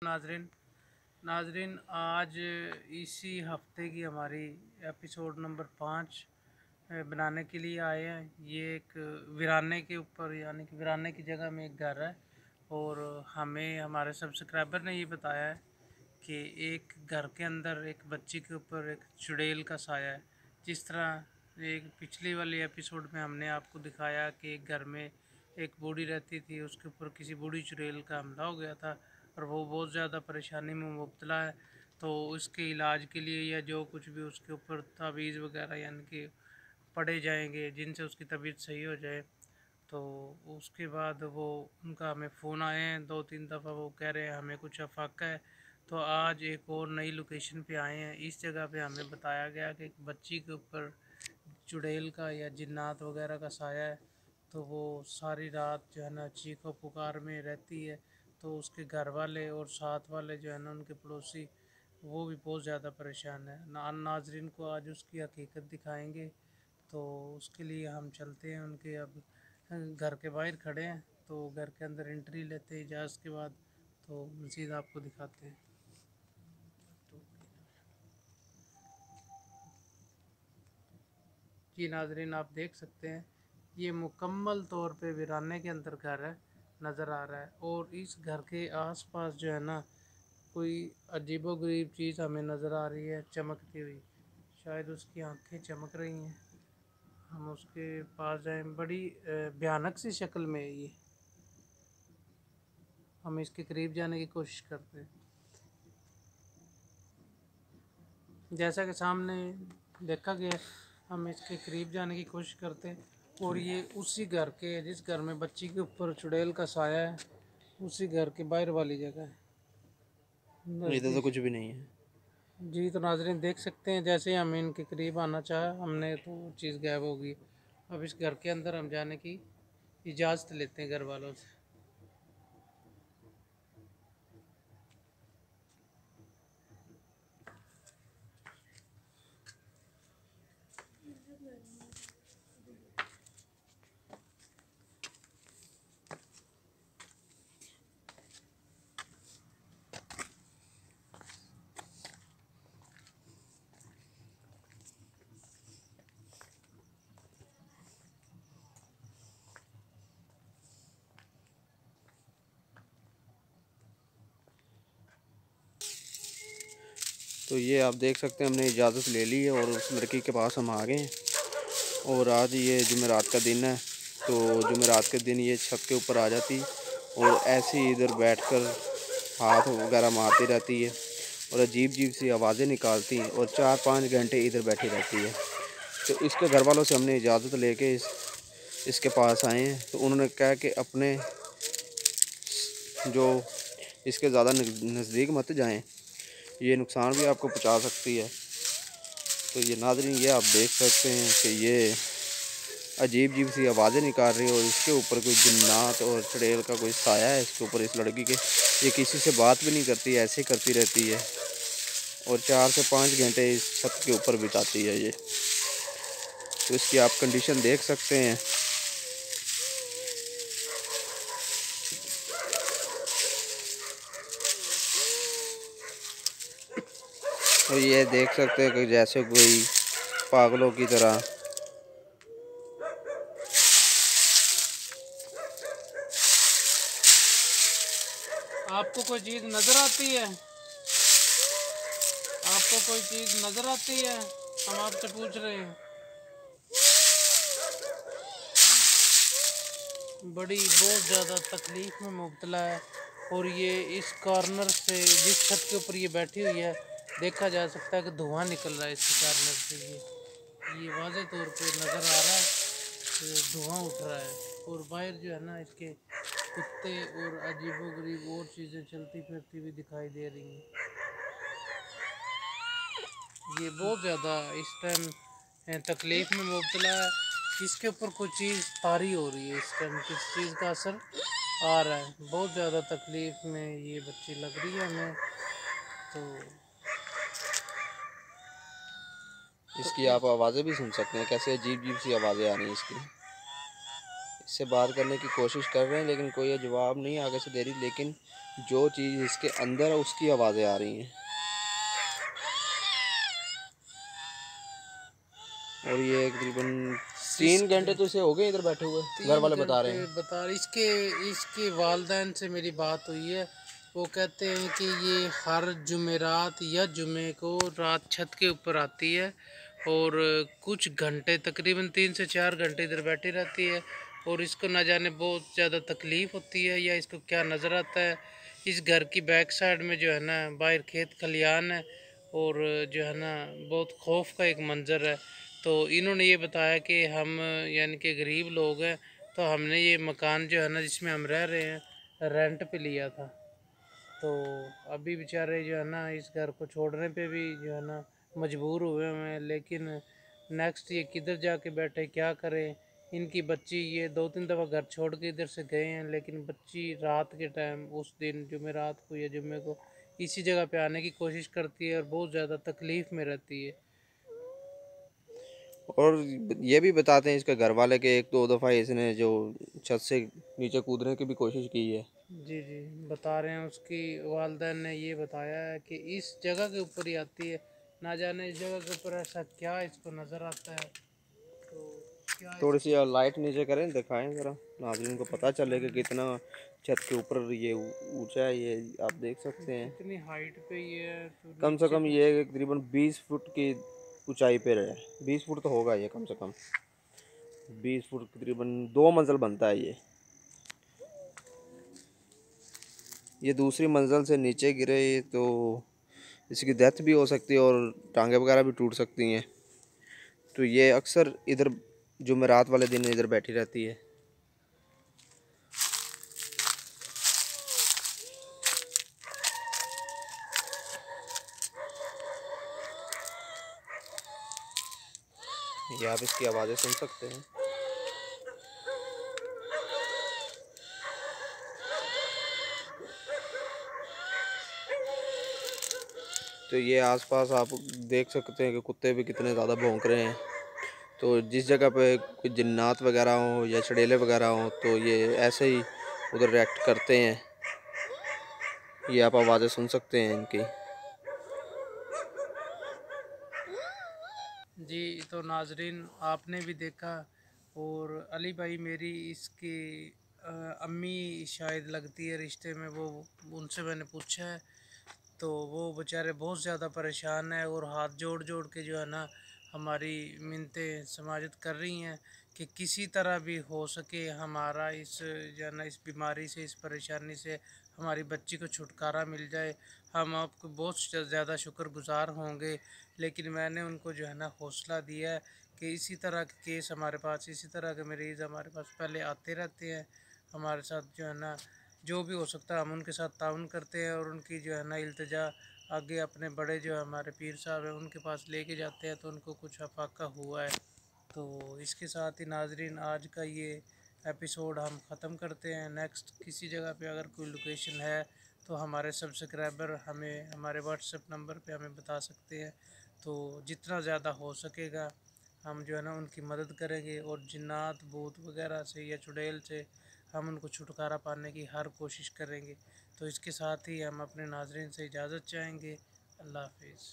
नाजरीन नाजरीन आज इसी हफ्ते की हमारी एपिसोड नंबर 5 बनाने के लिए आए हैं। ये एक वीराने के ऊपर यानी कि वीराने की जगह में एक घर है और हमें हमारे सब्सक्राइबर ने ये बताया है कि एक घर के अंदर एक बच्ची के ऊपर एक चुड़ैल का साया है। जिस तरह एक पिछली वाली एपिसोड में हमने आपको दिखाया कि एक घर में एक बूढ़ी रहती थी, उसके ऊपर किसी बूढ़ी चुड़ैल का हमला हो गया था और वो बहुत ज़्यादा परेशानी में मुब्तला है। तो उसके इलाज के लिए या जो कुछ भी उसके ऊपर तावीज़ वगैरह यानी कि पड़े जाएंगे जिनसे उसकी तबीयत सही हो जाए। तो उसके बाद वो उनका हमें फ़ोन आए हैं 2-3 दफ़ा, वो कह रहे हैं हमें कुछ अफाका है। तो आज एक और नई लोकेशन पे आए हैं। इस जगह पे हमें बताया गया कि एक बच्ची के ऊपर चुड़ैल का या जिन्नात वगैरह का साया है। तो वो सारी रात जो है ना चीखो पुकार में रहती है। तो उसके घर वाले और साथ वाले जो है ना उनके पड़ोसी वो भी बहुत ज़्यादा परेशान है। नाजरीन को आज उसकी हकीकत दिखाएंगे। तो उसके लिए हम चलते हैं उनके, अब घर के बाहर खड़े हैं तो घर के अंदर एंट्री लेते हैं इजाज़त के बाद। तो मज़ीद आपको दिखाते हैं। जी नाजरीन, आप देख सकते हैं ये मुकम्मल तौर पे वीराने के अंदर घर है, नज़र आ रहा है। और इस घर के आसपास जो है ना कोई अजीबोगरीब चीज़ हमें नज़र आ रही है चमकती हुई। शायद उसकी आंखें चमक रही हैं। हम उसके पास जाएं, बड़ी भयानक सी शक्ल में है ये। हम इसके करीब जाने की कोशिश करते हैं। जैसा कि सामने देखा गया, हम इसके करीब जाने की कोशिश करते हैं। और ये उसी घर के, जिस घर में बच्ची के ऊपर चुड़ैल का साया है, उसी घर के बाहर वाली जगह है, इधर तो नज़दीक। कुछ भी नहीं है। जी तो नाजरीन देख सकते हैं, जैसे ही हम इनके करीब आना चाहा हमने तो वो चीज़ गायब हो गई। अब इस घर के अंदर हम जाने की इजाज़त लेते हैं घर वालों से। तो ये आप देख सकते हैं, हमने इजाज़त ले ली है और उस लड़की के पास हम आ गए हैं। और आज ये जुमेरात का दिन है, तो जुमेरात के दिन ये छत के ऊपर आ जाती और ऐसे ही इधर बैठकर हाथ वगैरह मारती रहती है और अजीब अजीब सी आवाज़ें निकालती हैं और 4-5 घंटे इधर बैठी रहती है। तो इसके घर वालों से हमने इजाज़त लेके इसके पास आए हैं। तो उन्होंने कहा कि अपने जो इसके ज़्यादा नज़दीक मत जाएं, ये नुकसान भी आपको पहुंचा सकती है। तो ये नाज़रीन, ये आप देख सकते हैं कि ये अजीब अजीब सी आवाज़ें निकाल रही है और इसके ऊपर कोई जिन्नात और चुड़ैल का कोई साया है इसके ऊपर, इस लड़की के। ये किसी से बात भी नहीं करती, ऐसे ही करती रहती है और 4 से 5 घंटे इस छत के ऊपर बिताती है ये। तो इसकी आप कंडीशन देख सकते हैं। और ये देख सकते हैं कि जैसे कोई पागलों की तरह। आपको कोई चीज़ नज़र आती है? आपको कोई चीज़ नज़र आती है? हम आपसे पूछ रहे हैं। बड़ी बहुत ज़्यादा तकलीफ़ में मुब्तला है। और ये इस कॉर्नर से, जिस छत के ऊपर ये बैठी हुई है, देखा जा सकता है कि धुआं निकल रहा है इसके कॉर्नर से। ये वाज़े तौर पे नज़र आ रहा है कि धुआं उठ रहा है। और बाहर जो है ना इसके कुत्ते और अजीबोगरीब और चीज़ें चलती फिरती हुई दिखाई दे रही हैं। ये बहुत ज़्यादा इस टाइम तकलीफ़ में मुब्तला है। इसके ऊपर कुछ चीज़ तारी हो रही है, इस टाइम किस चीज़ का असर आ रहा है। बहुत ज़्यादा तकलीफ़ में ये बच्ची लग रही है हमें। तो इसकी आप आवाज़ें भी सुन सकते हैं, कैसे अजीब अजीब सी आवाज़ें आ रही हैं इसकी। इससे बात करने की कोशिश कर रहे हैं लेकिन कोई जवाब नहीं आगे से दे रही, लेकिन जो चीज़ इसके अंदर है उसकी आवाज़ें आ रही हैं। और ये तकरीबन 3 घंटे तो इसे हो गए इधर बैठे हुए, घर वाले बता रहे हैं। बता इसके इसके वालदैन से मेरी बात हुई है। वो कहते हैं कि ये हर जुमेरात या जुमे को रात छत के ऊपर आती है और कुछ घंटे तकरीबन 3 से 4 घंटे इधर बैठी रहती है और इसको ना जाने बहुत ज़्यादा तकलीफ़ होती है या इसको क्या नज़र आता है। इस घर की बैक साइड में जो है ना बाहर खेत खलियान है और जो है ना बहुत खौफ का एक मंज़र है। तो इन्होंने ये बताया कि हम यानी कि गरीब लोग हैं, तो हमने ये मकान जो है ना जिसमें हम रह रहे हैं रेंट पे लिया था। तो अभी बेचारे जो है ना इस घर को छोड़ने पे भी जो है ना मजबूर हुए हुए हैं, लेकिन नेक्स्ट ये किधर जाके बैठे क्या करें। इनकी बच्ची ये 2-3 दफ़ा घर छोड़ के इधर से गए हैं, लेकिन बच्ची रात के टाइम उस दिन जुमेरात को या जुम्मे को इसी जगह पे आने की कोशिश करती है और बहुत ज़्यादा तकलीफ़ में रहती है। और ये भी बताते हैं इसके घर वाले के 1-2 दफ़ा इसने जो छत से नीचे कूदने की भी कोशिश की है। जी जी, बता रहे हैं उसकी वालदैन ने ये बताया है कि इस जगह के ऊपर ही आती है। ना जाने इस जगह के ऊपर ऐसा क्या इसको नज़र आता है। तो क्या थोड़ी सी इसकी लाइट नीचे करें, दिखाएं ज़रा, नाज़रीन को पता चले कि कितना छत के ऊपर ये ऊंचा है। ये आप देख सकते हैं, कितनी हाइट पे ये है तो कम से नीचे कम ये तकरीबन 20 फुट की ऊंचाई पे है। 20 फुट तो होगा ये, कम से कम 20 फुट, तकरीबन 2 मंजिल बनता है ये दूसरी मंजिल से नीचे गिरे तो इसकी डेथ भी हो सकती है और टांगे वगैरह भी टूट सकती हैं। तो ये अक्सर इधर जुमेरात वाले दिन इधर बैठी रहती है। ये आप इसकी आवाज़ें सुन सकते हैं। तो ये आसपास आप देख सकते हैं कि कुत्ते भी कितने ज़्यादा भौंक रहे हैं। तो जिस जगह पे कोई जिन्नात वगैरह हो या चुड़ैलें वगैरह हो तो ये ऐसे ही उधर रिएक्ट करते हैं। ये आप आवाज़ें सुन सकते हैं इनकी। जी। तो नाजरीन आपने भी देखा और अली भाई मेरी इसकी अम्मी शायद लगती है रिश्ते में, वो उनसे मैंने पूछा है तो वो बेचारे बहुत ज़्यादा परेशान है और हाथ जोड़ जोड़ के जो है ना हमारी मिन्नतें समाजत कर रही हैं कि किसी तरह भी हो सके हमारा इस जो है ना इस बीमारी से, इस परेशानी से हमारी बच्ची को छुटकारा मिल जाए। हम आपको बहुत ज़्यादा शुक्रगुज़ार होंगे। लेकिन मैंने उनको जो है ना हौसला दिया है कि इसी तरह के केस हमारे पास, इसी तरह के मरीज़ हमारे पास पहले आते रहते हैं। हमारे साथ जो है ना जो भी हो सकता है हम उनके साथ ताउन करते हैं और उनकी जो है ना इल्तिजा आगे अपने बड़े जो हमारे पीर साहब हैं उनके पास लेके जाते हैं तो उनको कुछ अफाका हुआ है। तो इसके साथ ही नाजरीन आज का ये एपिसोड हम ख़त्म करते हैं। नेक्स्ट किसी जगह पे अगर कोई लोकेशन है तो हमारे सब्सक्राइबर हमें हमारे व्हाट्सएप नंबर पे हमें बता सकते हैं। तो जितना ज़्यादा हो सकेगा हम जो है ना उनकी मदद करेंगे और जिन्नात भूत वगैरह से या चुड़ैल से हम उनको छुटकारा पाने की हर कोशिश करेंगे। तो इसके साथ ही हम अपने नाजरीन से इजाज़त चाहेंगे। अल्लाह हाफिज़।